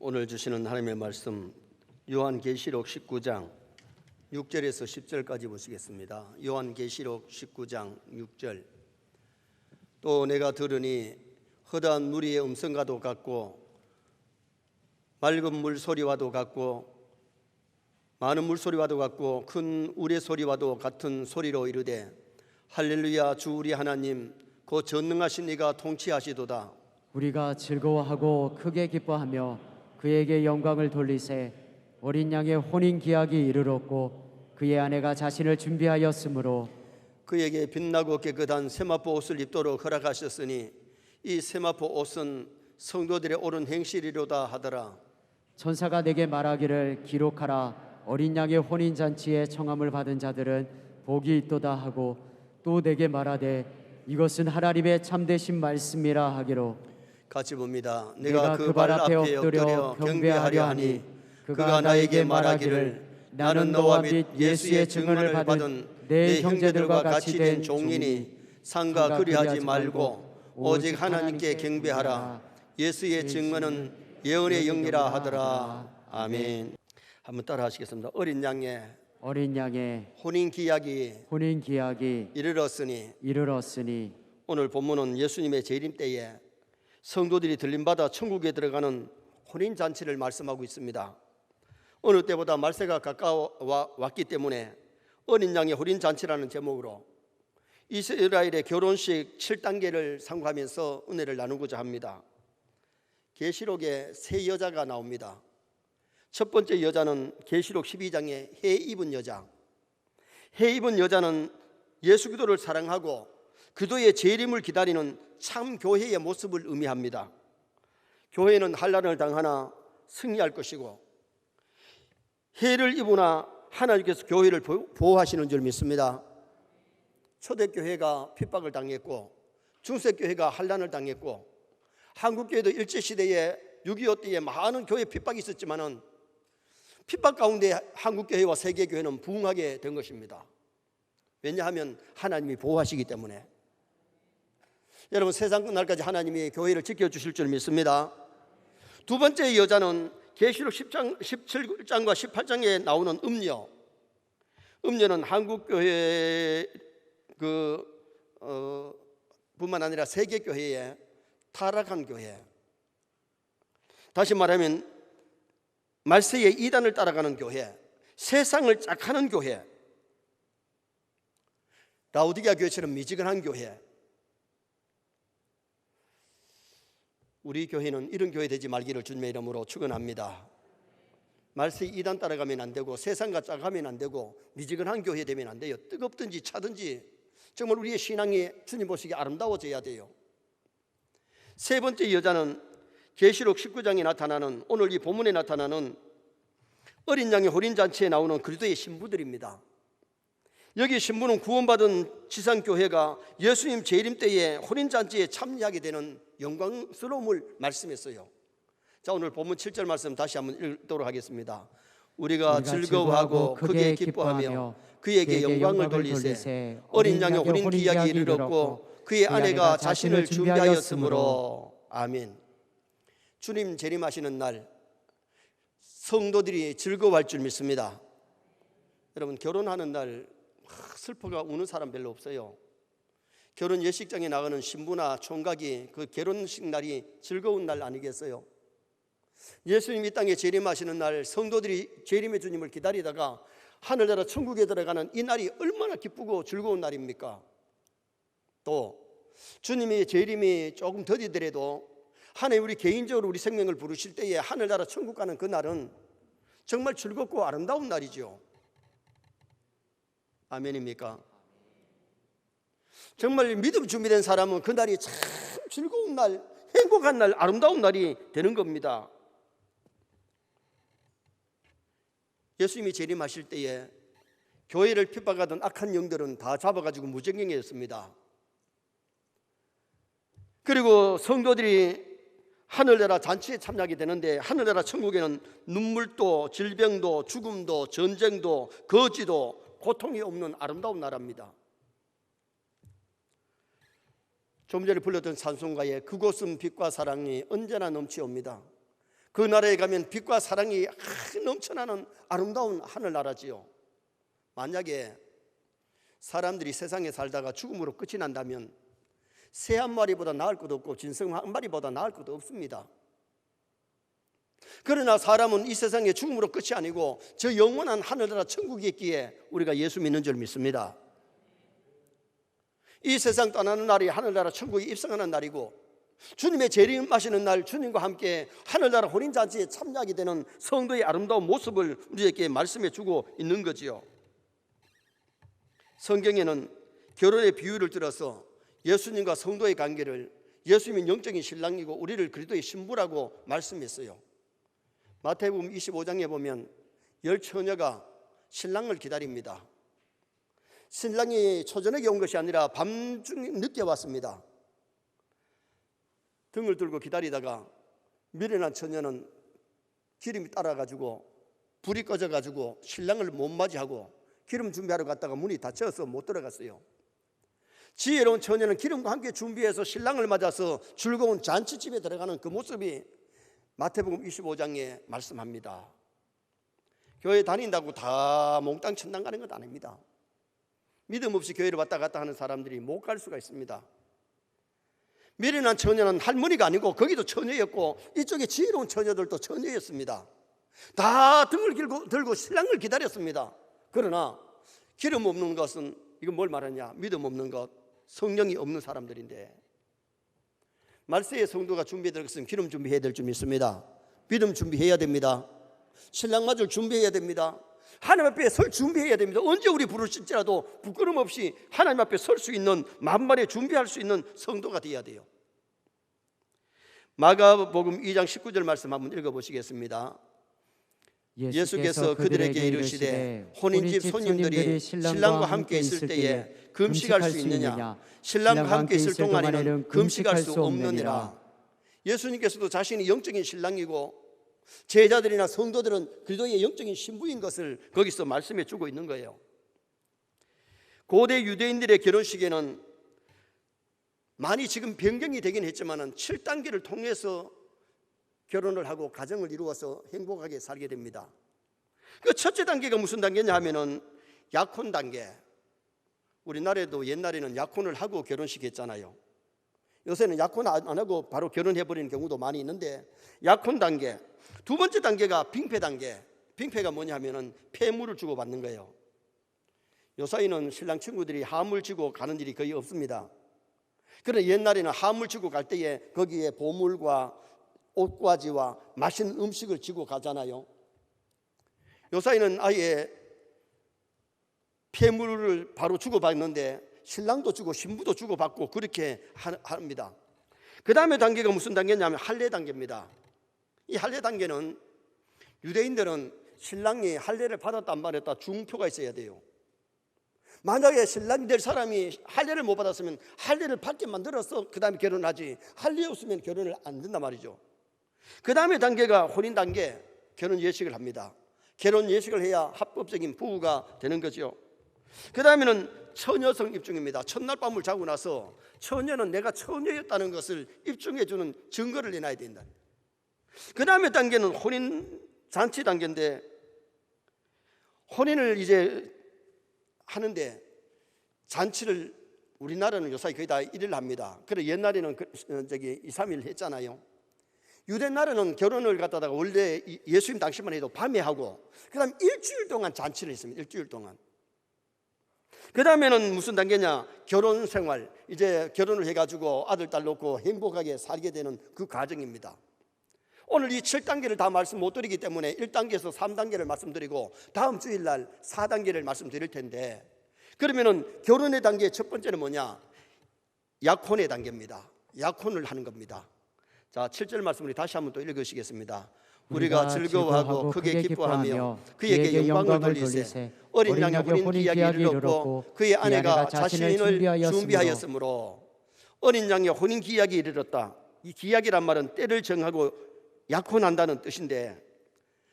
오늘 주시는 하나님의 말씀 요한계시록 19장 6절에서 10절까지 보시겠습니다. 요한계시록 19장 6절. 또 내가 들으니 허다한 무리의 음성과도 같고 맑은 물소리와도 같고 많은 물소리와도 같고 큰 우레소리와도 같은 소리로 이르되 할렐루야 주 우리 하나님 곧 전능하신 이가 통치하시도다. 우리가 즐거워하고 크게 기뻐하며 그에게 영광을 돌리세. 어린 양의 혼인 기약이 이르렀고 그의 아내가 자신을 준비하였으므로 그에게 빛나고 깨끗한 세마포 옷을 입도록 허락하셨으니 이 세마포 옷은 성도들의 옳은 행실이로다 하더라. 천사가 내게 말하기를 기록하라. 어린 양의 혼인 잔치에 청함을 받은 자들은 복이 있도다 하고 또 내게 말하되 이것은 하나님의 참되신 말씀이라 하기로. 같이 봅니다. 내가 그 발 앞에 엎드려 경배하려 하니 그가 나에게 말하기를 나는 너와 및 예수의 증언을 받은 내 형제들과 같이 된 종이니 상가 그리하지 말고 오직 하나님께 경배하라. 예수의 증언은 예언의 영이라 하더라. 아멘. 한번 따라 하시겠습니다. 어린 양의 혼인 기약이 이르렀으니. 오늘 본문은 예수님의 재림 때에 성도들이 들림받아 천국에 들어가는 혼인잔치를 말씀하고 있습니다. 어느 때보다 말세가 가까워 왔기 때문에 어린 양의 혼인잔치라는 제목으로 이스라엘의 결혼식 7단계를 상고하면서 은혜를 나누고자 합니다. 계시록에 세 여자가 나옵니다. 첫 번째 여자는 계시록 12장에 해 입은 여자. 해 입은 여자는 예수 그리스도를 사랑하고 그도의 재림을 기다리는 참 교회의 모습을 의미합니다. 교회는 환난을 당하나 승리할 것이고 해를 입으나 하나님께서 교회를 보호하시는 줄 믿습니다. 초대교회가 핍박을 당했고 중세교회가 환난을 당했고 한국교회도 일제시대에 6.25 때에 많은 교회 핍박이 있었지만은 핍박 가운데 한국교회와 세계교회는 부흥하게 된 것입니다. 왜냐하면 하나님이 보호하시기 때문에. 여러분, 세상 끝날까지 하나님이 교회를 지켜주실 줄 믿습니다. 두 번째 여자는 계시록 17장과 18장에 나오는 음녀. 음녀는 한국교회 뿐만 아니라 세계교회의 타락한 교회, 다시 말하면 말세의 이단을 따라가는 교회, 세상을 짝하는 교회, 라오디게아 교회처럼 미지근한 교회. 우리 교회는 이런 교회 되지 말기를 주님의 이름으로 축원합니다. 말세 이단 따라가면 안 되고 세상과 짝하면 안 되고 미지근한 교회 되면 안 돼요. 뜨겁든지 차든지 정말 우리의 신앙이 주님 보시기에 아름다워져야 돼요. 세 번째 여자는 계시록 19장에 나타나는, 오늘 이 본문에 나타나는 어린 양의 혼인잔치에 나오는 그리스도의 신부들입니다. 여기 신부는 구원받은 지상교회가 예수님 재림 때에 혼인잔치에 참여하게 되는 영광스러움을 말씀했어요. 자, 오늘 본문 7절 말씀 다시 한번 읽도록 하겠습니다. 우리가 즐거워하고 크게 기뻐하며 그에게 영광을 돌리세. 어린 양의 혼인 기약이 이르렀고 그의 아내가 자신을 준비하였으므로. 아멘. 주님 재림하시는 날 성도들이 즐거워할 줄 믿습니다. 여러분, 결혼하는 날 슬퍼가 우는 사람 별로 없어요. 결혼 예식장에 나가는 신부나 총각이 그 결혼식 날이 즐거운 날 아니겠어요? 예수님이 이 땅에 재림하시는 날 성도들이 재림의 주님을 기다리다가 하늘나라 천국에 들어가는 이 날이 얼마나 기쁘고 즐거운 날입니까? 또 주님의 재림이 조금 더디더라도 하나님 우리 개인적으로 우리 생명을 부르실 때에 하늘나라 천국 가는 그 날은 정말 즐겁고 아름다운 날이죠. 아멘입니까? 정말 믿음 준비된 사람은 그 날이 참 즐거운 날, 행복한 날, 아름다운 날이 되는 겁니다. 예수님이 재림하실 때에 교회를 핍박하던 악한 영들은 다 잡아가지고 무전경에 했습니다. 그리고 성도들이 하늘나라 잔치에 참여하게 되는데 하늘나라 천국에는 눈물도 질병도 죽음도 전쟁도 거지도 고통이 없는 아름다운 나라입니다. 좀 전에 불렀던 찬송가에 그곳은 빛과 사랑이 언제나 넘치옵니다. 그 나라에 가면 빛과 사랑이 넘쳐나는 아름다운 하늘나라지요. 만약에 사람들이 세상에 살다가 죽음으로 끝이 난다면 새 한 마리보다 나을 것도 없고 짐승 한 마리보다 나을 것도 없습니다. 그러나 사람은 이 세상의 죽음으로 끝이 아니고 저 영원한 하늘나라 천국이 있기에 우리가 예수 믿는 줄 믿습니다. 이 세상 떠나는 날이 하늘나라 천국에 입성하는 날이고, 주님의 재림하시는 날 주님과 함께 하늘나라 혼인잔치에 참여하게 되는 성도의 아름다운 모습을 우리에게 말씀해 주고 있는 거지요. 성경에는 결혼의 비유를 들어서 예수님과 성도의 관계를 예수님은 영적인 신랑이고 우리를 그리스도의 신부라고 말씀했어요. 마태복음 25장에 보면 10처녀가 신랑을 기다립니다. 신랑이 초저녁에 온 것이 아니라 밤중 늦게 왔습니다. 등을 들고 기다리다가 미련한 처녀는 기름이 따라가지고 불이 꺼져가지고 신랑을 못 맞이하고 기름 준비하러 갔다가 문이 닫혀서 못 들어갔어요. 지혜로운 처녀는 기름과 함께 준비해서 신랑을 맞아서 즐거운 잔치집에 들어가는 그 모습이 마태복음 25장에 말씀합니다. 교회 다닌다고 다 몽땅 천당 가는 것 아닙니다. 믿음 없이 교회를 왔다 갔다 하는 사람들이 못 갈 수가 있습니다. 미련한 처녀는 할머니가 아니고 거기도 처녀였고 이쪽에 지혜로운 처녀들도 처녀였습니다. 다 등을 들고 신랑을 기다렸습니다. 그러나 기름 없는 것은 이건 뭘 말하냐? 믿음 없는 것, 성령이 없는 사람들인데, 말세의 성도가 준비될 것은 기름 준비해야 될 줄 믿습니다. 믿음 준비해야 됩니다. 신랑 맞을 준비해야 됩니다. 하나님 앞에 설 준비해야 됩니다. 언제 우리 부르실지라도 부끄럼 없이 하나님 앞에 설 수 있는, 만반에 준비할 수 있는 성도가 되어야 돼요. 마가복음 2장 19절 말씀 한번 읽어보시겠습니다. 예수께서 그들에게 이르시되 혼인집 손님들이 신랑과 함께 있을 때에 금식할 수 있느냐? 신랑과 함께 있을 동안에는 금식할 수 없느니라. 예수님께서도 자신이 영적인 신랑이고 제자들이나 성도들은 그리스도의 영적인 신부인 것을 거기서 말씀해 주고 있는 거예요. 고대 유대인들의 결혼식에는 많이 지금 변경이 되긴 했지만 7단계를 통해서 결혼을 하고 가정을 이루어서 행복하게 살게 됩니다. 그 첫째 단계가 무슨 단계냐 하면은 약혼 단계. 우리나라에도 옛날에는 약혼을 하고 결혼식 했잖아요. 요새는 약혼 안 하고 바로 결혼해버리는 경우도 많이 있는데, 약혼 단계. 두 번째 단계가 빙패 단계. 빙패가 뭐냐 하면은 폐물을 주고 받는 거예요. 요사이는 신랑 친구들이 하물 지고 가는 일이 거의 없습니다. 그러나 옛날에는 하물 지고 갈 때에 거기에 보물과 옷가지와 맛있는 음식을 지고 가잖아요. 요사이는 아예 폐물을 바로 주고받는데 신랑도 주고 신부도 주고받고 그렇게 합니다. 그 다음에 단계가 무슨 단계냐면 할례 단계입니다. 이 할례 단계는 유대인들은 신랑이 할례를 받았다 안 받았다 중표가 있어야 돼요. 만약에 신랑이 될 사람이 할례를 못 받았으면 할례를 받게 만들어서 그 다음에 결혼하지, 할례 없으면 결혼을 안 된단 말이죠. 그 다음에 단계가 혼인 단계, 결혼 예식을 합니다. 결혼 예식을 해야 합법적인 부부가 되는 거죠. 그 다음에는 처녀성 입증입니다. 첫날 밤을 자고 나서 처녀는 내가 처녀였다는 것을 입증해 주는 증거를 내놔야 된다. 그 다음에 단계는 혼인 잔치 단계인데, 혼인을 이제 하는데 잔치를 우리나라는 요새 거의 다 1일 합니다. 그래 옛날에는 2, 3일 했잖아요. 유대 나라는 결혼을 갖다가 원래 예수님 당시만 해도 밤에 하고 그 다음 일주일 동안 잔치를 했습니다. 일주일 동안. 그 다음에는 무슨 단계냐? 결혼 생활. 이제 결혼을 해가지고 아들 딸 놓고 행복하게 살게 되는 그 과정입니다. 오늘 이 7단계를 다 말씀 못 드리기 때문에 1단계에서 3단계를 말씀드리고 다음 주일날 4단계를 말씀드릴 텐데, 그러면은 결혼의 단계 첫 번째는 뭐냐? 약혼의 단계입니다. 약혼을 하는 겁니다. 자, 7절 말씀 우리 다시 한번 또 읽으시겠습니다. 우리가 즐거워하고 크게 기뻐하며 그에게 영광을 돌리세. 어린 양의 혼인 기약이 이르렀고 그의 아내가 자신을 준비하였으므로. 어린 양의 혼인 기약이 이르렀다. 이 기약이란 말은 때를 정하고 약혼한다는 뜻인데,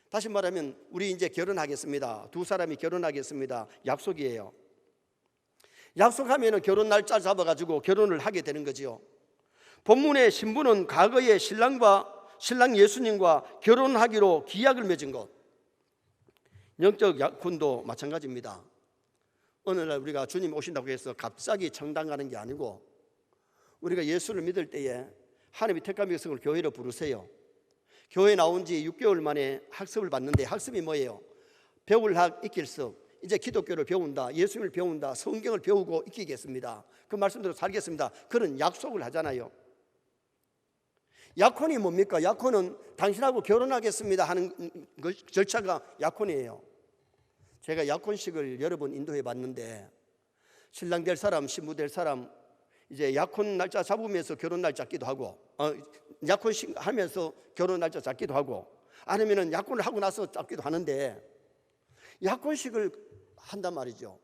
다시 말하면 우리 이제 결혼하겠습니다. 두 사람이 결혼하겠습니다. 약속이에요. 약속하면 결혼 날짜 잡아가지고 결혼을 하게 되는 거지요. 본문의 신부는 과거에 신랑과 신랑 예수님과 결혼하기로 기약을 맺은 것. 영적 약혼도 마찬가지입니다. 어느 날 우리가 주님 오신다고 해서 갑자기 청당 가는 게 아니고, 우리가 예수를 믿을 때에 하나님이 택한 백성을 교회로 부르세요. 교회 나온 지 6개월 만에 학습을 받는데, 학습이 뭐예요? 배울 학 익힐석. 이제 기독교를 배운다, 예수님을 배운다, 성경을 배우고 익히겠습니다, 그 말씀대로 살겠습니다, 그런 약속을 하잖아요. 약혼이 뭡니까? 약혼은 당신하고 결혼하겠습니다 하는 절차가 약혼이에요. 제가 약혼식을 여러 번 인도해 봤는데, 신랑 될 사람, 신부 될 사람 이제 약혼 날짜 잡으면서 결혼 날짜 잡기도 하고, 약혼식 하면서 결혼 날짜 잡기도 하고, 아니면은 약혼을 하고 나서 잡기도 하는데, 약혼식을 한단 말이죠.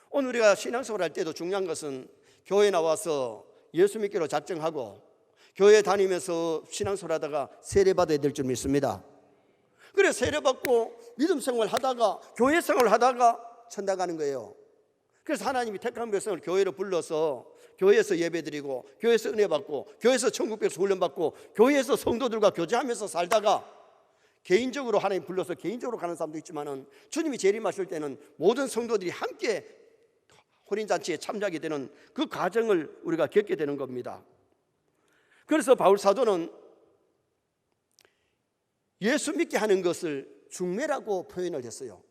오늘 우리가 신앙생활 할 때도 중요한 것은 교회 나와서 예수 믿기로 작정하고 교회 다니면서 신앙생활 하다가 세례받아야 될 줄 믿습니다. 그래, 세례받고 믿음 생활 하다가 교회 생활 하다가 천당 가는 거예요. 그래서 하나님이 택한 백성을 교회로 불러서 교회에서 예배드리고, 교회에서 은혜 받고, 교회에서 천국 백성 훈련받고, 교회에서 성도들과 교제하면서 살다가 개인적으로 하나님 불러서 개인적으로 가는 사람도 있지만은, 주님이 재림하실 때는 모든 성도들이 함께 혼인잔치에 참여하게 되는 그 과정을 우리가 겪게 되는 겁니다. 그래서 바울 사도는 예수 믿게 하는 것을 중매라고 표현을 했어요.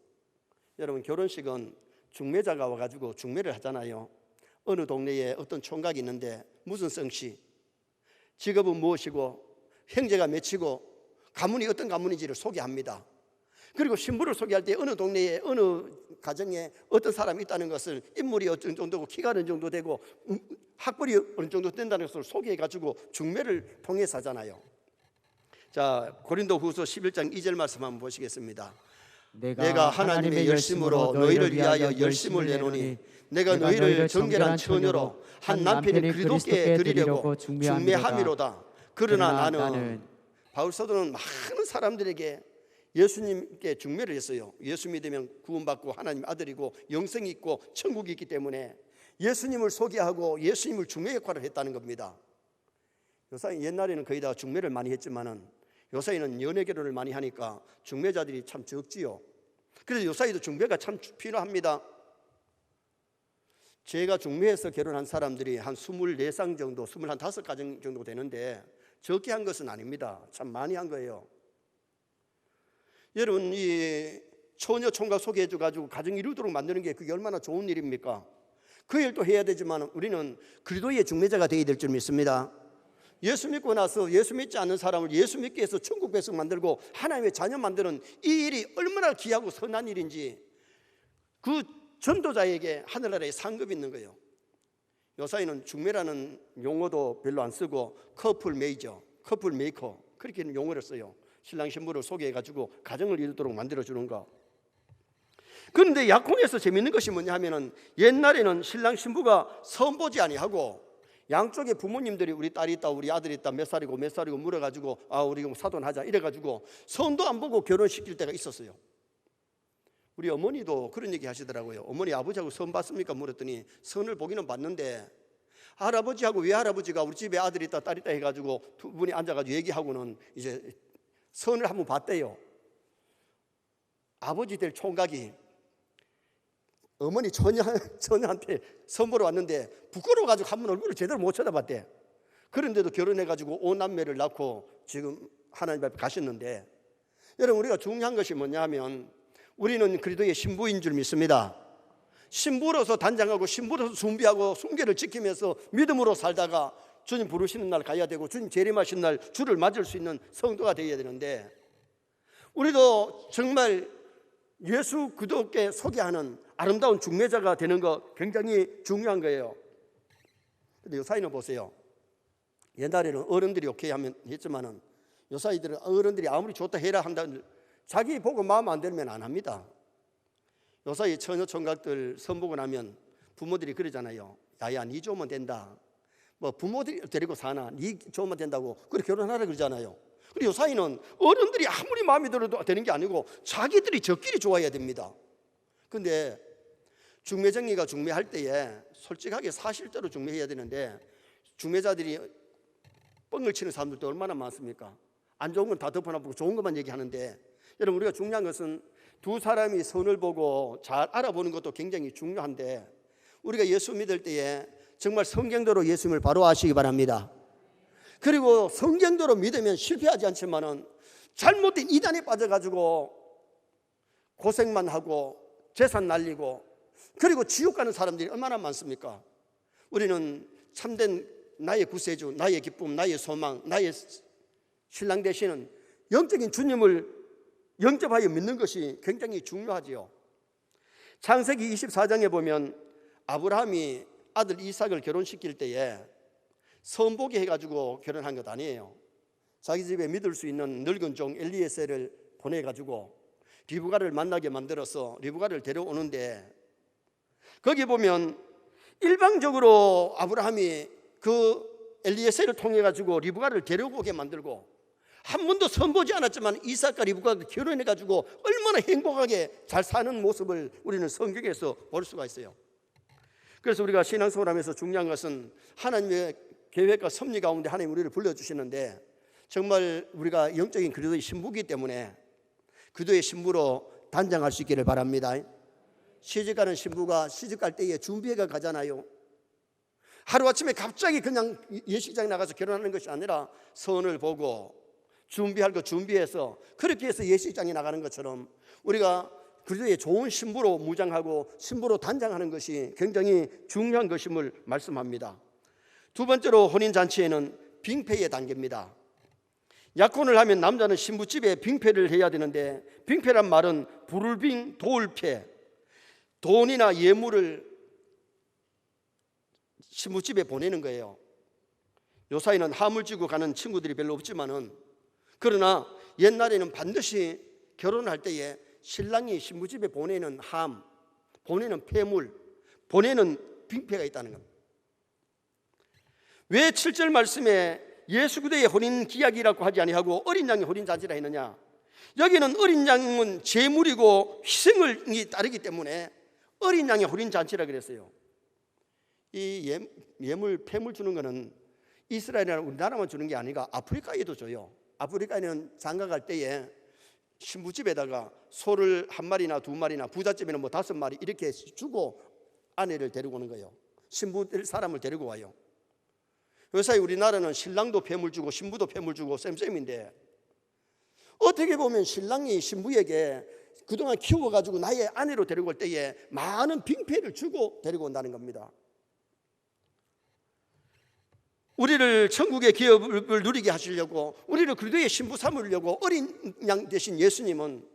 여러분, 결혼식은 중매자가 와가지고 중매를 하잖아요. 어느 동네에 어떤 총각이 있는데 무슨 성씨, 직업은 무엇이고, 형제가 몇이고, 가문이 어떤 가문인지를 소개합니다. 그리고 신부를 소개할 때 어느 동네에 어느 가정에 어떤 사람이 있다는 것을, 인물이 어느 정도고, 키가 어느 정도 되고, 학벌이 어느 정도 된다는 것을 소개해가지고 중매를 통해서 하잖아요. 자, 고린도후서 11장 2절 말씀 한번 보시겠습니다. 내가 하나님의 열심으로 너희를 위하여 열심을 내노니, 내가 너희를 정결한 처녀로 한 남편이 그리스도께 드리려고 중매함이로다. 그러나 나는, 바울 사도는 많은 사람들에게 예수님께 중매를 했어요. 예수 믿으면 구원받고 하나님 아들이고 영생이 있고 천국이 있기 때문에 예수님을 소개하고 예수님을 중매 역할을 했다는 겁니다. 요사이 옛날에는 거의 다 중매를 많이 했지만은, 요사이는 연애 결혼을 많이 하니까 중매자들이 참 적지요. 그래서 요사이도 중매가 참 필요합니다. 제가 중매해서 결혼한 사람들이 한 24상 정도, 25가정 정도 되는데 적게 한 것은 아닙니다. 참 많이 한 거예요. 여러분, 이 처녀 총각 소개해 줘가지고 가정 이루도록 만드는 게 그게 얼마나 좋은 일입니까? 그 일도 해야 되지만 우리는 그리스도의 중매자가 되어야 될 줄 믿습니다. 예수 믿고 나서 예수 믿지 않는 사람을 예수 믿게 해서 천국 백성 만들고 하나님의 자녀 만드는 이 일이 얼마나 귀하고 선한 일인지, 그 전도자에게 하늘나라에 상급이 있는 거예요. 요사이는 중매라는 용어도 별로 안 쓰고 커플 메이저, 커플 메이커, 그렇게 용어를 써요. 신랑 신부를 소개해가지고 가정을 이루도록 만들어주는 거. 그런데 약혼에서 재밌는 것이 뭐냐 하면은, 옛날에는 신랑 신부가 선보지 아니하고 양쪽에 부모님들이 우리 딸이 있다, 우리 아들이 있다, 몇 살이고 몇 살이고 물어가지고, 우리 사돈하자 이래가지고 선도 안 보고 결혼시킬 때가 있었어요. 우리 어머니도 그런 얘기 하시더라고요. 어머니, 아버지하고 선 봤습니까? 물었더니 선을 보기는 봤는데, 할아버지하고 외할아버지가 우리 집에 아들이 있다 딸이 있다 해가지고 두 분이 앉아가지고 얘기하고는 이제 선을 한번 봤대요. 아버지 될 총각이 어머니 처녀한테 선 보러 왔는데 부끄러워가지고 한 번 얼굴을 제대로 못 쳐다봤대. 그런데도 결혼해가지고 5남매를 낳고 지금 하나님 앞에 가셨는데, 여러분, 우리가 중요한 것이 뭐냐면, 우리는 그리스도의 신부인 줄 믿습니다. 신부로서 단장하고 신부로서 준비하고 순결을 지키면서 믿음으로 살다가 주님 부르시는 날 가야 되고, 주님 재림하신 날 주를 맞을 수 있는 성도가 되어야 되는데, 우리도 정말 예수 그리스도께 소개하는 아름다운 중매자가 되는 거 굉장히 중요한 거예요. 근데 요사이는 보세요. 옛날에는 어른들이 오케이 하면 했지만은, 요사이들은 어른들이 아무리 좋다 해라 한다, 자기 보고 마음 안 들면 안 합니다. 요사이 처녀 총각들 선보고 나면 부모들이 그러잖아요. 야야, 니 좋으면 된다. 뭐 부모들이 데리고 사나, 니 좋으면 된다고 그래 결혼하라 그러잖아요. 그리고 요사이는 어른들이 아무리 마음에 들어도 되는 게 아니고 자기들이 저끼리 좋아해야 됩니다. 근데 중매정리가 중매할 때에 솔직하게 사실대로 중매해야 되는데, 중매자들이 뻥을 치는 사람들도 얼마나 많습니까? 안 좋은 건 다 덮어놔보고 좋은 것만 얘기하는데, 여러분 우리가 중요한 것은 두 사람이 선을 보고 잘 알아보는 것도 굉장히 중요한데, 우리가 예수 믿을 때에 정말 성경대로 예수님을 바로 아시기 바랍니다. 그리고 성경대로 믿으면 실패하지 않지만은 잘못된 이단에 빠져가지고 고생만 하고 재산 날리고 그리고 지옥 가는 사람들이 얼마나 많습니까? 우리는 참된 나의 구세주, 나의 기쁨, 나의 소망, 나의 신랑 되시는 영적인 주님을 영접하여 믿는 것이 굉장히 중요하지요. 창세기 24장에 보면 아브라함이 아들 이삭을 결혼시킬 때에 선보게 해가지고 결혼한 것 아니에요. 자기 집에 믿을 수 있는 늙은 종 엘리에셀을 보내가지고 리브가를 만나게 만들어서 리브가를 데려오는데, 거기 보면 일방적으로 아브라함이 그 엘리에셀을 통해 가지고 리브가를 데려오게 만들고, 한 번도 선보지 않았지만 이삭과 리브가가 결혼해 가지고 얼마나 행복하게 잘 사는 모습을 우리는 성경에서 볼 수가 있어요. 그래서 우리가 신앙생활 하면서 중요한 것은 하나님의 계획과 섭리 가운데 하나님 우리를 불러주시는데, 정말 우리가 영적인 그리스도의 신부이기 때문에 그리스도의 신부로 단장할 수 있기를 바랍니다. 시집가는 신부가 시집갈 때에 준비해가 가잖아요. 하루아침에 갑자기 그냥 예식장에 나가서 결혼하는 것이 아니라 선을 보고 준비할 거 준비해서 그렇게 해서 예식장에 나가는 것처럼 우리가 그리스도의 좋은 신부로 무장하고 신부로 단장하는 것이 굉장히 중요한 것임을 말씀합니다. 두 번째로 혼인잔치에는 빙패의 단계입니다. 약혼을 하면 남자는 신부집에 빙패를 해야 되는데, 빙패란 말은 불빙 도울패, 돈이나 예물을 신부집에 보내는 거예요. 요사이는 함을 쥐고 가는 친구들이 별로 없지만은, 그러나 옛날에는 반드시 결혼할 때에 신랑이 신부집에 보내는 함, 보내는 폐물, 보내는 빙패가 있다는 겁니다. 왜 7절 말씀에 예수 그리스도의 혼인 기약이라고 하지 아니하고 어린 양의 혼인 잔치라 했느냐? 여기는 어린 양은 제물이고 희생이 따르기 때문에 어린 양의 혼인 잔치라 그랬어요. 이 예물 폐물 주는 거는 이스라엘이나 우리나라만 주는 게 아니라 아프리카에도 줘요. 아프리카에는 장가 갈 때에 신부집에다가 소를 한 마리나 두 마리나, 부잣집에는 뭐 5마리 이렇게 주고 아내를 데리고 오는 거예요. 신부 사람을 데리고 와요. 요사이 우리나라는 신랑도 폐물 주고 신부도 폐물 주고 쌤쌤인데, 어떻게 보면 신랑이 신부에게 그동안 키워가지고 나의 아내로 데리고 올 때에 많은 빙패를 주고 데리고 온다는 겁니다. 우리를 천국의 기업을 누리게 하시려고, 우리를 그리스도의 신부 삼으려고 어린 양 되신 예수님은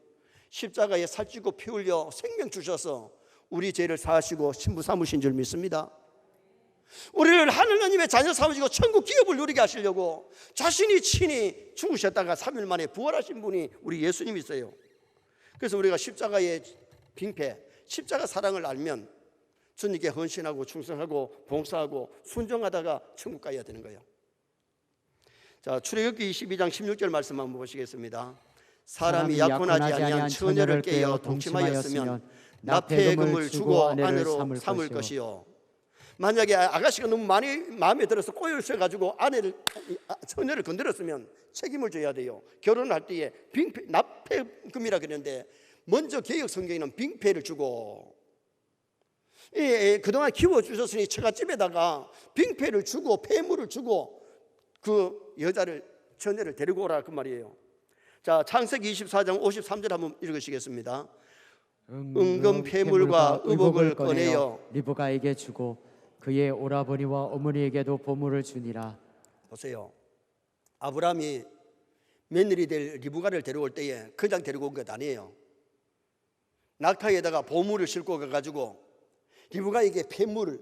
십자가에 살찌고 피 흘려 생명 주셔서 우리 죄를 사하시고 신부 삼으신 줄 믿습니다. 우리를 하느님의 자녀 삼으시고 천국 기업을 누리게 하시려고 자신이 친히 죽으셨다가 3일 만에 부활하신 분이 우리 예수님이세요. 그래서 우리가 십자가의 빙패, 십자가 사랑을 알면 주님께 헌신하고 충성하고 봉사하고 순종하다가 천국 가야 되는 거예요. 자, 출애굽기 22장 16절 말씀 한번 보시겠습니다. 사람이 약혼하지 아니한 처녀를 깨어 동침하였으면 납폐금을 주고 아내로 삼을 것이요. 만약에 아가씨가 너무 많이 마음에 들어서 꼬여있어가지고 처녀를 건드렸으면 책임을 져야 돼요. 결혼할 때에 빙패, 납폐금이라 그러는데, 먼저 개역 성경에는 빙패를 주고, 그동안 키워주셨으니 처갓집에다가 빙패를 주고 폐물을 주고 그 여자를, 처녀를 데리고 오라 그 말이에요. 자, 창세기 24장 53절 한번 읽으시겠습니다. 은금 폐물과 의복을 꺼내어 리브가에게 주고 그의 오라버니와 어머니에게도 보물을 주니라. 보세요. 아브라함이 며느리 될 리브가를 데려올 때에 그냥 데리고 온 것 아니에요. 낙타에다가 보물을 싣고 가가지고 리브가에게 폐물을,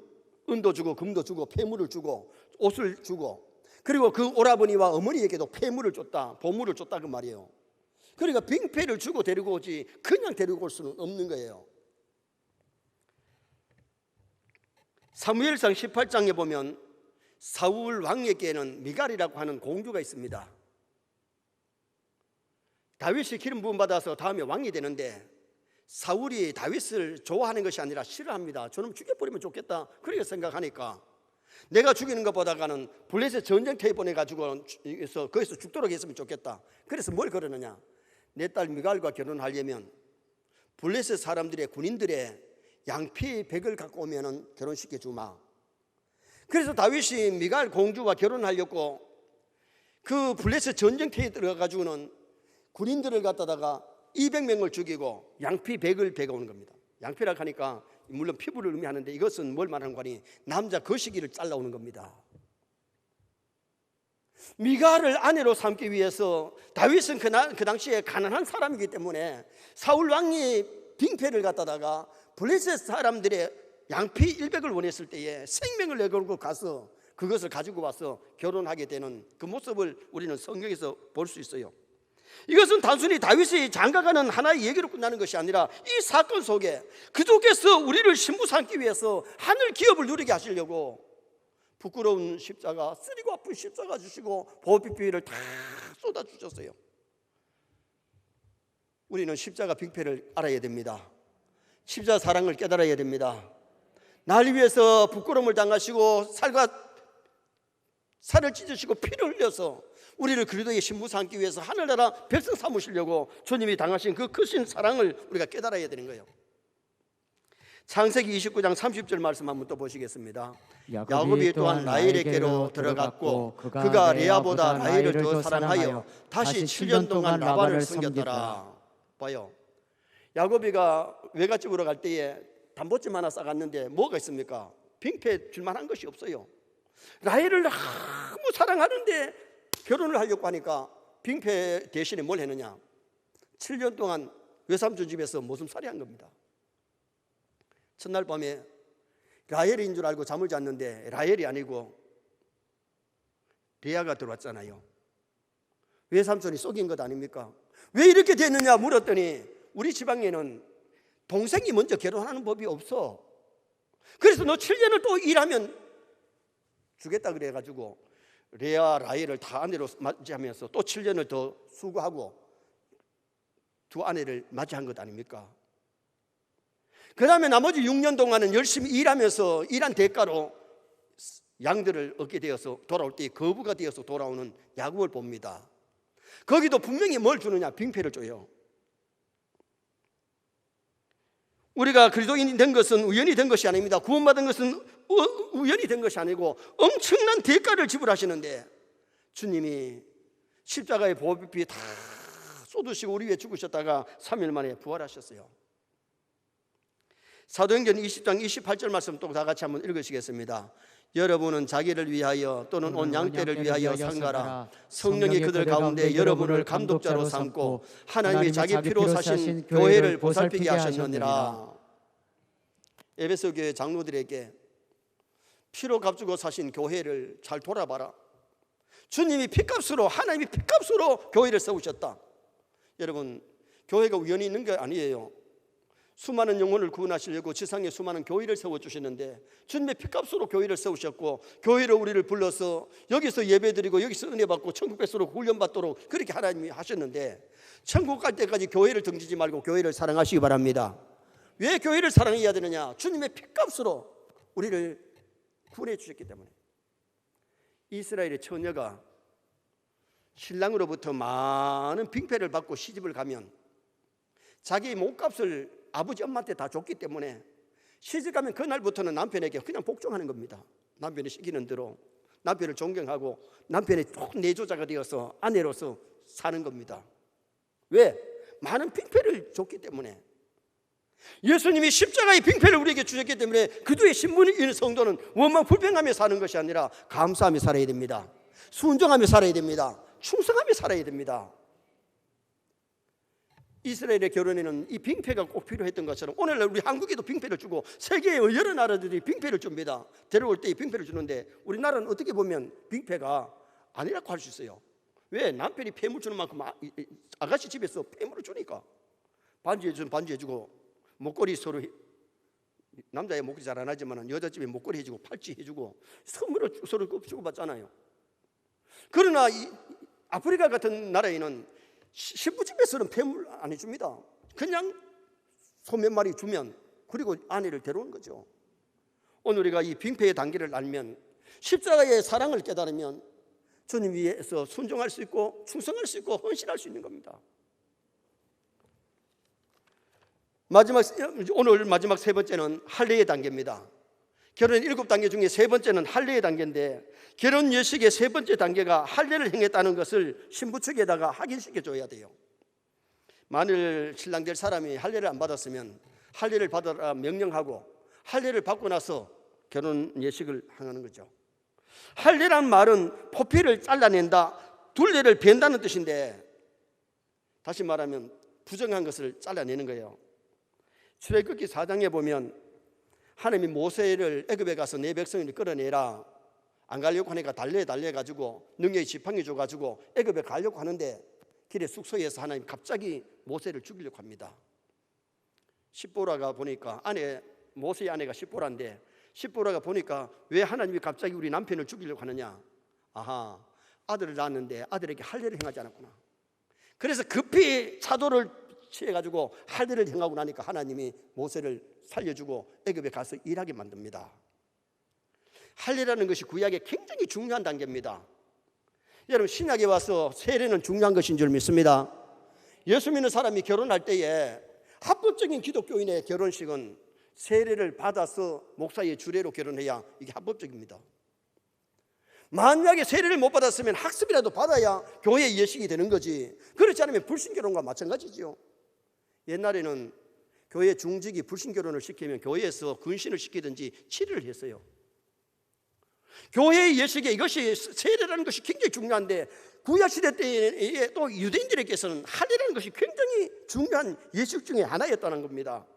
은도 주고 금도 주고 폐물을 주고 옷을 주고, 그리고 그 오라버니와 어머니에게도 폐물을 줬다, 보물을 줬다 그 말이에요. 그러니까 빙패를 주고 데리고 오지 그냥 데리고 올 수는 없는 거예요. 사무엘상 18장에 보면 사울 왕에게는 미갈이라고 하는 공주가 있습니다. 다윗이 기름 부음 받아서 다음에 왕이 되는데, 사울이 다윗을 좋아하는 것이 아니라 싫어합니다. 저놈 죽여버리면 좋겠다 그렇게 생각하니까 내가 죽이는 것보다는 블레셋 전쟁터에 보내가지고 거기서 죽도록 했으면 좋겠다. 그래서 뭘 그러느냐, 내 딸 미갈과 결혼하려면 블레셋 사람들의 군인들의 양피 100을 갖고 오면 결혼시켜 주마. 그래서 다윗이 미갈 공주와 결혼하려고 그 블레셋 전쟁터에 들어가가지고는 군인들을 갖다다가 200명을 죽이고 양피 100을 베가오는 겁니다. 양피라고 하니까 물론 피부를 의미하는데 이것은 뭘 말하는 거니, 남자 거시기를 잘라오는 겁니다. 미갈을 아내로 삼기 위해서 다윗은 그 당시에 가난한 사람이기 때문에 사울 왕이 빙패를 갖다다가 블레셋 사람들의 양피 100을 원했을 때에 생명을 내걸고 가서 그것을 가지고 와서 결혼하게 되는 그 모습을 우리는 성경에서 볼 수 있어요. 이것은 단순히 다윗이 장가가는 하나의 얘기로 끝나는 것이 아니라 이 사건 속에 그쪽에서 우리를 신부 삼기 위해서 하늘 기업을 누리게 하시려고 부끄러운 십자가, 쓰리고 아픈 십자가 주시고 보혈비를 다 쏟아 주셨어요. 우리는 십자가 빙패를 알아야 됩니다. 십자가 사랑을 깨달아야 됩니다. 날 위해서 부끄러움을 당하시고 살을 찢으시고 피를 흘려서 우리를 그리스도의 신부 삼기 위해서 하늘나라 백성 삼으시려고 주님이 당하신 그 크신 사랑을 우리가 깨달아야 되는 거예요. 창세기 29장 30절 말씀 한번 또 보시겠습니다. 야곱이 또한 라헬에게로 들어갔고 그가 레아보다 라헬을 더 사랑하여 다시 7년 동안 라반을 섬겼더라. 봐요, 야곱이가 외갓집으로 갈 때에 담보집 하나 싸갔는데 뭐가 있습니까? 빙패 줄만한 것이 없어요. 라헬을 너무 사랑하는데 결혼을 하려고 하니까 빙패 대신에 뭘 했느냐, 7년 동안 외삼촌 집에서 모슴살이 한 겁니다. 첫날 밤에 라헬인 줄 알고 잠을 잤는데 라헬이 아니고 레아가 들어왔잖아요. 외삼촌이 속인 것 아닙니까? 왜 이렇게 됐느냐 물었더니 우리 지방에는 동생이 먼저 결혼하는 법이 없어. 그래서 너 7년을 또 일하면 주겠다 그래가지고 레아 라헬을 다 아내로 맞이하면서 또 7년을 더 수고하고 두 아내를 맞이한 것 아닙니까? 그 다음에 나머지 6년 동안은 열심히 일하면서 일한 대가로 양들을 얻게 되어서 돌아올 때 거부가 되어서 돌아오는 야곱을 봅니다. 거기도 분명히 뭘 주느냐, 빙패를 줘요. 우리가 그리스도인이 된 것은 우연히 된 것이 아닙니다. 구원받은 것은 우연히 된 것이 아니고 엄청난 대가를 지불하시는데 주님이 십자가의 보혈피 다 쏟으시고 우리 위해 죽으셨다가 3일 만에 부활하셨어요. 사도행전 20장 28절 말씀 또 다 같이 한번 읽으시겠습니다. 여러분은 자기를 위하여 또는 온 양떼를 위하여 상가라. 성령이 그들 가운데 여러분을 감독자로 삼고 하나님이 자기 피로 사신 교회를 보살피게 하셨느니라. 에베소 교회 장로들에게 피로 값주고 사신 교회를 잘 돌아봐라. 주님이 피값으로, 하나님이 피값으로 교회를 세우셨다. 여러분, 교회가 우연히 있는 게 아니에요. 수많은 영혼을 구원하시려고 지상에 수많은 교회를 세워주시는데 주님의 피값으로 교회를 세우셨고 교회로 우리를 불러서 여기서 예배드리고 여기서 은혜 받고 천국 백성으로 훈련받도록 그렇게 하나님이 하셨는데 천국 갈 때까지 교회를 등지지 말고 교회를 사랑하시기 바랍니다. 왜 교회를 사랑해야 되느냐? 주님의 피값으로 우리를 구원해 주셨기 때문에. 이스라엘의 처녀가 신랑으로부터 많은 빙패를 받고 시집을 가면 자기 몸값을 아버지 엄마한테 다 줬기 때문에 시집 가면 그날부터는 남편에게 그냥 복종하는 겁니다. 남편이 시키는 대로 남편을 존경하고 남편의 내조자가 되어서 아내로서 사는 겁니다. 왜? 많은 빙패를 줬기 때문에. 예수님이 십자가의 빙패를 우리에게 주셨기 때문에 그들의 신분이 있는 성도는 원망 불평하며 사는 것이 아니라 감사하며 살아야 됩니다. 순종하며 살아야 됩니다. 충성하며 살아야 됩니다. 이스라엘의 결혼에는 이 빙패가 꼭 필요했던 것처럼 오늘날 우리 한국에도 빙패를 주고 세계의 여러 나라들이 빙패를 줍니다. 데려올 때 이 빙패를 주는데 우리나라는 어떻게 보면 빙패가 아니라고 할 수 있어요. 왜? 남편이 폐물 주는 만큼 아가씨 집에서 폐물을 주니까 반지 해주면 반지 해주고 목걸이 서로, 남자의 목걸이 잘 안 하지만 여자 집에 목걸이 해주고 팔찌 해주고 선물을 서로 주고받잖아요. 그러나 이 아프리카 같은 나라에는 신부집에서는 폐물 안 해줍니다. 그냥 소 몇 마리 주면 그리고 아내를 데려오는 거죠. 오늘 우리가 이 빙패의 단계를 알면 십자가의 사랑을 깨달으면 주님 위해서 순종할 수 있고 충성할 수 있고 헌신할 수 있는 겁니다. 오늘 마지막 세 번째는 할례의 단계입니다. 결혼 7단계 중에 세 번째는 할례의 단계인데, 결혼 예식의 세 번째 단계가 할례를 행했다는 것을 신부 측에다가 확인시켜 줘야 돼요. 만일 신랑 될 사람이 할례를 안 받았으면 할례를 받으라 명령하고 할례를 받고 나서 결혼 예식을 하는 거죠. 할례란 말은 포피를 잘라낸다, 둘레를 벤다는 뜻인데, 다시 말하면 부정한 것을 잘라내는 거예요. 출애굽기 4장에 보면 하나님이 모세를 애굽에 가서 내 백성을 끌어내라, 안 가려고 하니까 달래가지고 능력의 지팡이 줘가지고 애굽에 가려고 하는데 길에 숙소에서 하나님 갑자기 모세를 죽이려고 합니다. 십보라가 보니까 모세의 아내가 십보라인데, 십보라가 보니까 왜 하나님이 갑자기 우리 남편을 죽이려고 하느냐, 아하, 아들을 낳았는데 아들에게 할례를 행하지 않았구나. 그래서 급히 차도를 취해가지고 할례를 행하고 나니까 하나님이 모세를 살려주고 애굽에 가서 일하게 만듭니다. 할례라는 것이 구약에 굉장히 중요한 단계입니다. 여러분, 신약에 와서 세례는 중요한 것인 줄 믿습니다. 예수 믿는 사람이 결혼할 때에 합법적인 기독교인의 결혼식은 세례를 받아서 목사의 주례로 결혼해야 이게 합법적입니다. 만약에 세례를 못 받았으면 학습이라도 받아야 교회 예식이 되는 거지, 그렇지 않으면 불신결혼과 마찬가지죠. 옛날에는 교회 중직이 불신결혼을 시키면 교회에서 근신을 시키든지 치료를 했어요. 교회의 예식에 이것이 세례라는 것이 굉장히 중요한데, 구약시대 때에 또 유대인들에게서는 할례라는 것이 굉장히 중요한 예식 중에 하나였다는 겁니다.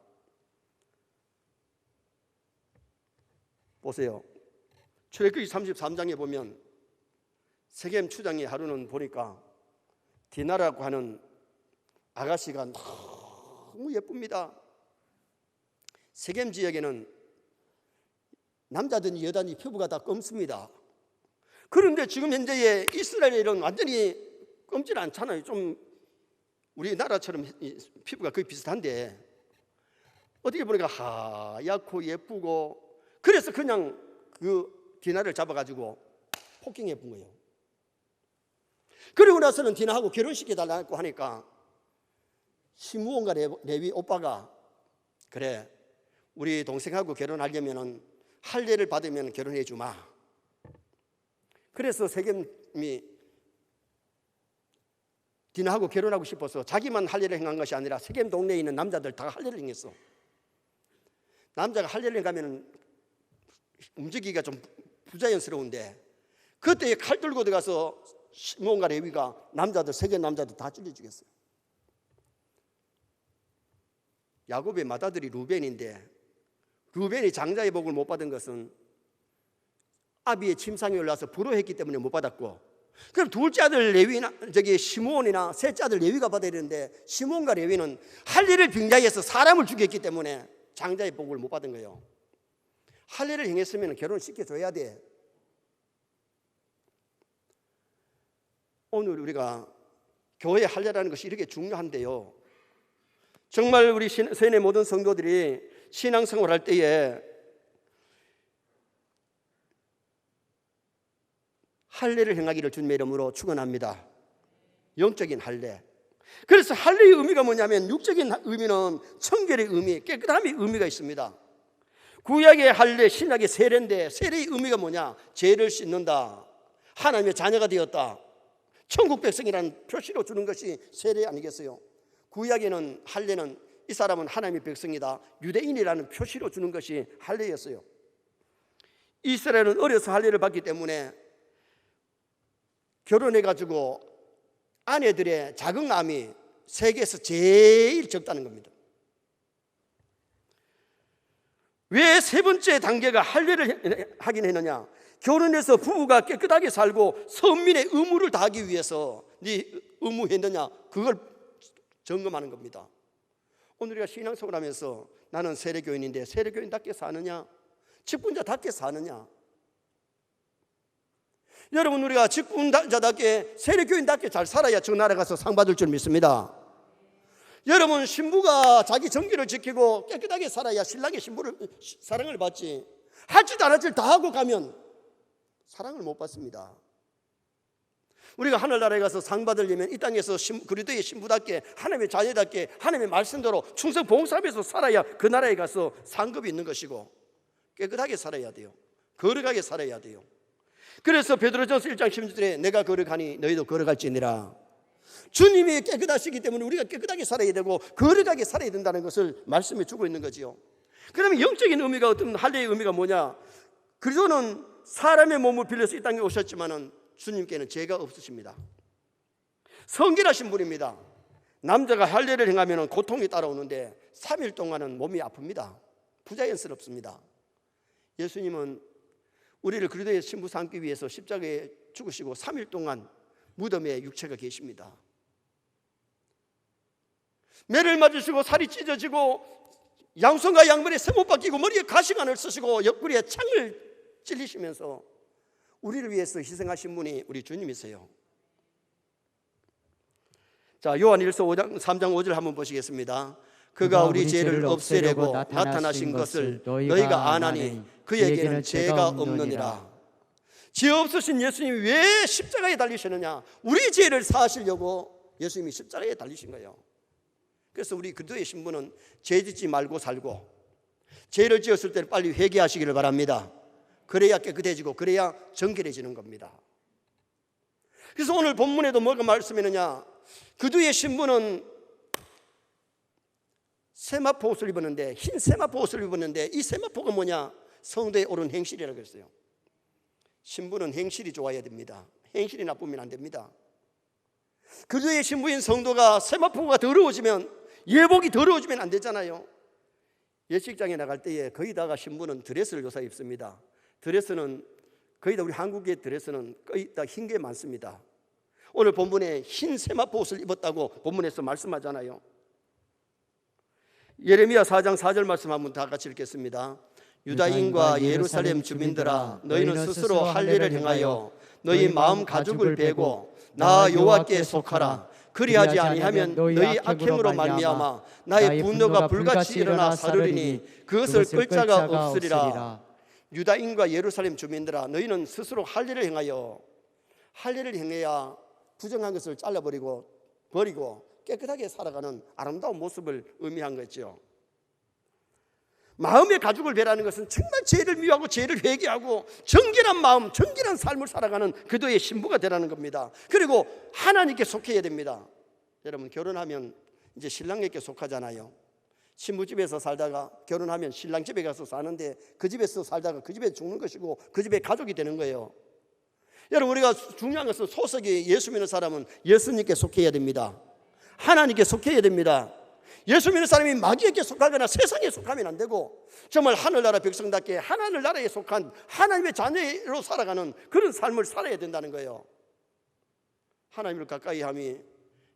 보세요. 출애굽기 33장에 보면 세겜 추장의 하루는 보니까 디나라고 하는 아가씨가 너무 예쁩니다. 세겜 지역에는 남자든 여자든 피부가 다 검습니다. 그런데 지금 현재의 이스라엘은 완전히 검질 않잖아요. 좀 우리나라처럼 피부가 거의 비슷한데, 어떻게 보니까 하얗고 예쁘고, 그래서 그냥 그 디나를 잡아가지고 폭행해 본 거예요. 그리고 나서는 디나하고 결혼시켜달라고 하니까 시므온과 레위 오빠가, 그래, 우리 동생하고 결혼하려면 할례를 받으면 결혼해 주마. 그래서 세겜이 디나하고 결혼하고 싶어서 자기만 할례를 행한 것이 아니라 세겜 동네에 있는 남자들 다 할례를 행했어. 남자가 할례를 행하면 움직이기가 좀 부자연스러운데, 그때 칼 들고 들어가서 시므온과 레위가 세겜 남자들 다 찔러 죽였어요. 야곱의 맏아들이 루벤인데, 루벤이 장자의 복을 못 받은 것은 아비의 침상에 올라서 불효했기 때문에 못 받았고, 그럼 둘째 아들 시므온이나 셋째 아들 레위가 받아야 되는데, 시므온과 레위는 할례를 빙자해서 사람을 죽였기 때문에 장자의 복을 못 받은 거예요. 할례를 행했으면 결혼시켜줘야 돼. 오늘 우리가 교회 할례라는 것이 이렇게 중요한데요, 정말 우리 세뇌 모든 성도들이 신앙생활 할 때에 할례를 행하기를 주님의 이름으로 축원합니다. 영적인 할례. 그래서 할례의 의미가 뭐냐면, 육적인 의미는 청결의 의미, 깨끗함의 의미가 있습니다. 구약의 할례, 신약의 세례인데, 세례의 의미가 뭐냐? 죄를 씻는다, 하나님의 자녀가 되었다, 천국 백성이라는 표시로 주는 것이 세례 아니겠어요? 구약에는 할례는 이 사람은 하나님의 백성이다, 유대인이라는 표시로 주는 것이 할례였어요. 이스라엘은 어려서 할례를 받기 때문에 결혼해가지고 아내들의 자궁암이 세계에서 제일 적다는 겁니다. 왜 세 번째 단계가 할례를 하긴 했느냐? 결혼해서 부부가 깨끗하게 살고 선민의 의무를 다하기 위해서 네 의무했느냐, 그걸 점검하는 겁니다. 오늘 우리가 신앙생활 하면서 나는 세례교인인데 세례교인답게 사느냐, 직분자답게 사느냐? 여러분, 우리가 직분자답게 세례교인답게 잘 살아야 저 나라 가서 상 받을 줄 믿습니다. 여러분, 신부가 자기 정기를 지키고 깨끗하게 살아야 신랑의 신부를 사랑을 받지, 할 짓 안 할 짓 다 하고 가면 사랑을 못 받습니다. 우리가 하늘나라에 가서 상 받으려면 이 땅에서 그리스도의 신부답게, 하나님의 자녀답게, 하나님의 말씀대로 충성 봉사하면서 살아야 그 나라에 가서 상급이 있는 것이고, 깨끗하게 살아야 돼요. 거룩하게 살아야 돼요. 그래서 베드로전서 1장 16절에 내가 거룩하니 너희도 거룩할지니라. 주님이 깨끗하시기 때문에 우리가 깨끗하게 살아야 되고 거룩하게 살아야 된다는 것을 말씀해 주고 있는 거지요. 그러면 영적인 의미가, 어떤 할례의 의미가 뭐냐? 그리스도는 사람의 몸을 빌려서 이 땅에 오셨지만은 주님께는 죄가 없으십니다. 성결하신 분입니다. 남자가 할례를 행하면 고통이 따라오는데 3일 동안은 몸이 아픕니다. 부자연스럽습니다. 예수님은 우리를 그리스도의 신부 삼기 위해서 십자가에 죽으시고 3일 동안 무덤에 육체가 계십니다. 매를 맞으시고 살이 찢어지고 양손과 양발에 쇠못 박히고 머리에 가시관을 쓰시고 옆구리에 창을 찔리시면서 우리를 위해서 희생하신 분이 우리 주님이세요. 자, 요한일서 3장 5절 한번 보시겠습니다. 그가 우리 죄를 없애려고 나타나신 것을 너희가 아나니 그에게는 죄가 없느니라. 죄 없으신 예수님이 왜 십자가에 달리시느냐? 우리 죄를 사하시려고 예수님이 십자가에 달리신 거예요. 그래서 우리 그리스도의 신부는 죄 짓지 말고 살고, 죄를 지었을 때는 빨리 회개하시기를 바랍니다. 그래야 깨끗해지고 그래야 정결해지는 겁니다. 그래서 오늘 본문에도 뭐가 말씀이느냐? 그리스도의 신부는 세마포 옷을 입었는데, 흰 세마포 옷을 입었는데, 이 세마포가 뭐냐? 성도의 옳은 행실이라고 했어요. 신부는 행실이 좋아야 됩니다. 행실이 나쁘면 안 됩니다. 그리스도의 신부인 성도가 세마포가 더러워지면, 예복이 더러워지면 안 되잖아요. 예식장에 나갈 때에 거의 다가 신부는 드레스를 요사 입습니다. 드레스는 거의 다, 우리 한국의 드레스는 거의 다 흰 게 많습니다. 오늘 본문에 흰 세마포 옷을 입었다고 본문에서 말씀하잖아요. 예레미야 4장 4절 말씀 한번 다 같이 읽겠습니다. 유다인과 예루살렘 주민들아, 너희는 스스로 할례를 행하여 너희 마음 가죽을 베고 나 여호와께 속하라. 그리하지 아니하면 너희 악행으로 말미암아 나의 분노가 불같이 일어나 사르리니 그것을 끌 자가 없으리라. 유다인과 예루살렘 주민들아, 너희는 스스로 할례를 행하여, 할례를 행해야 부정한 것을 잘라버리고 버리고 깨끗하게 살아가는 아름다운 모습을 의미한 거죠. 마음의 가죽을 베라는 것은 정말 죄를 미워하고 죄를 회개하고 정결한 마음, 정결한 삶을 살아가는 그도의 신부가 되라는 겁니다. 그리고 하나님께 속해야 됩니다. 여러분, 결혼하면 이제 신랑에게 속하잖아요. 신부집에서 살다가 결혼하면 신랑 집에 가서 사는데, 그 집에서 살다가 그 집에 죽는 것이고 그 집에 가족이 되는 거예요. 여러분, 우리가 중요한 것은 소속이 예수 믿는 사람은 예수님께 속해야 됩니다. 하나님께 속해야 됩니다. 예수 믿는 사람이 마귀에게 속하거나 세상에 속하면 안 되고, 정말 하늘나라 백성답게 하나님 나라에 속한 하나님의 자녀로 살아가는 그런 삶을 살아야 된다는 거예요. 하나님을 가까이 함이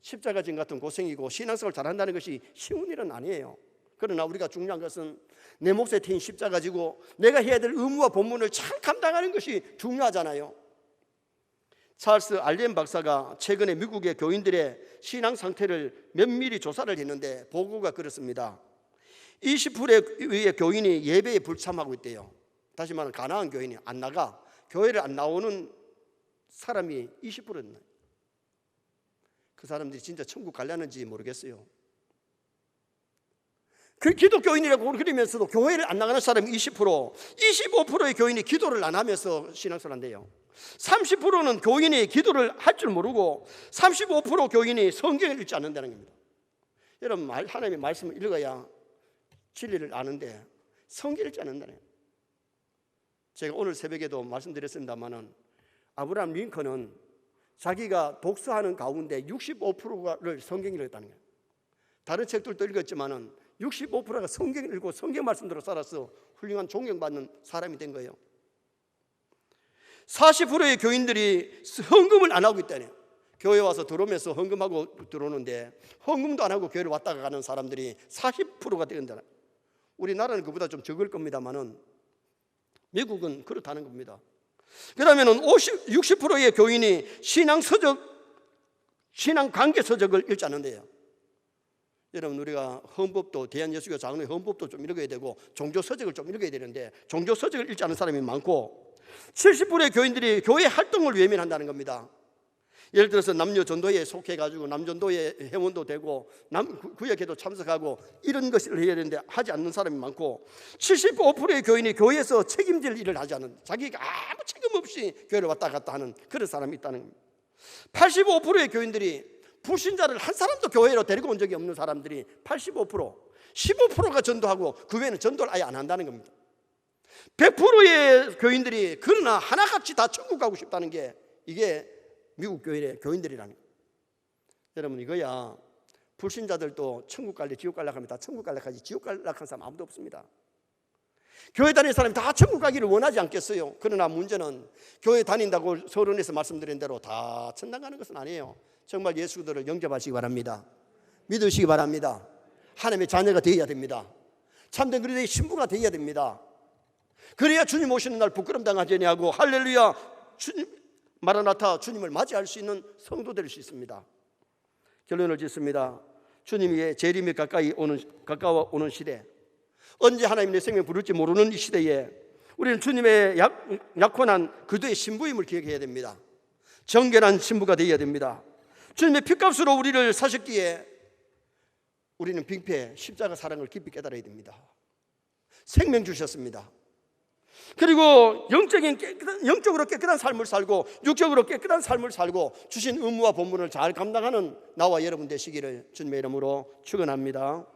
십자가진 같은 고생이고, 신앙생활을 잘한다는 것이 쉬운 일은 아니에요. 그러나 우리가 중요한 것은 내 몫에 태인 십자가 지고 내가 해야 될 의무와 본분을 잘 감당하는 것이 중요하잖아요. 찰스 알렌 박사가 최근에 미국의 교인들의 신앙 상태를 면밀히 조사를 했는데 보고가 그렇습니다. 20%의 교인이 예배에 불참하고 있대요. 다시 말하면 가난한 교인이 안 나가, 교회를 안 나오는 사람이 20%였나요? 그 사람들이 진짜 천국 가려는지 모르겠어요. 그 기독교인이라고 그러면서도 교회를 안 나가는 사람이 20%, 25%의 교인이 기도를 안 하면서 신앙생활을 한대요. 30%는 교인이 기도를 할 줄 모르고 35% 교인이 성경을 읽지 않는다는 겁니다. 여러분, 하나님의 말씀을 읽어야 진리를 아는데 성경을 읽지 않는다네요. 제가 오늘 새벽에도 말씀드렸습니다마는 아브라함 링컨은 자기가 독서하는 가운데 65%를 성경을 읽었다는 거예요. 다른 책들도 읽었지만은 65%가 성경을 읽고 성경 말씀대로 살아서 훌륭한 존경받는 사람이 된 거예요. 40%의 교인들이 헌금을 안 하고 있다네요. 교회 와서 들어오면서 헌금하고 들어오는데 헌금도 안 하고 교회를 왔다가 가는 사람들이 40%가 된다. 우리나라는 그보다 좀 적을 겁니다만은 미국은 그렇다는 겁니다. 그러면은 60%의 교인이 신앙 관계 서적을 읽지 않는데요. 여러분, 우리가 헌법도, 대한예수교 장로의 헌법도 좀 읽어야 되고 종교 서적을 좀 읽어야 되는데 종교 서적을 읽지 않는 사람이 많고, 70%의 교인들이 교회 활동을 외면한다는 겁니다. 예를 들어서 남녀 전도에 속해가지고 남전도에 회원도 되고 구역에도 참석하고 이런 것을 해야 되는데 하지 않는 사람이 많고, 75%의 교인이 교회에서 책임질 일을 하지 않는, 자기가 아무 책임 없이 교회를 왔다 갔다 하는 그런 사람이 있다는 겁니다. 85%의 교인들이 불신자를 한 사람도 교회로 데리고 온 적이 없는 사람들이 85%, 15%가 전도하고 그 외에는 전도를 아예 안 한다는 겁니다. 100%의 교인들이 그러나 하나같이 다 천국 가고 싶다는 게 이게 미국 교회의 교인들이라는 거예요. 여러분, 이거야 불신자들도 천국 갈래 지옥 갈래 하면 다 천국 갈래 하지, 지옥 갈래 하는 사람 아무도 없습니다. 교회 다니는 사람이 다 천국 가기를 원하지 않겠어요. 그러나 문제는 교회 다닌다고 서론에서 말씀드린 대로 다 천당 가는 것은 아니에요. 정말 예수들을 영접하시기 바랍니다. 믿으시기 바랍니다. 하나님의 자녀가 되어야 됩니다. 참된 그리스도의 신부가 되어야 됩니다. 그래야 주님 오시는 날 부끄럼 당하지 아니하고 할렐루야 주님 마라나타 주님을 맞이할 수 있는 성도 될 수 있습니다. 결론을 짓습니다. 주님의 재림이 가까워 오는 시대, 언제 하나님 내 생명 부를지 모르는 이 시대에 우리는 주님의 약혼한 그도의 신부임을 기억해야 됩니다. 정결한 신부가 되어야 됩니다. 주님의 피값으로 우리를 사셨기에 우리는 빙패 십자가 사랑을 깊이 깨달아야 됩니다. 생명 주셨습니다. 그리고 영적으로 깨끗한 삶을 살고 육적으로 깨끗한 삶을 살고 주신 의무와 본분을 잘 감당하는 나와 여러분 되시기를 주님의 이름으로 축원합니다.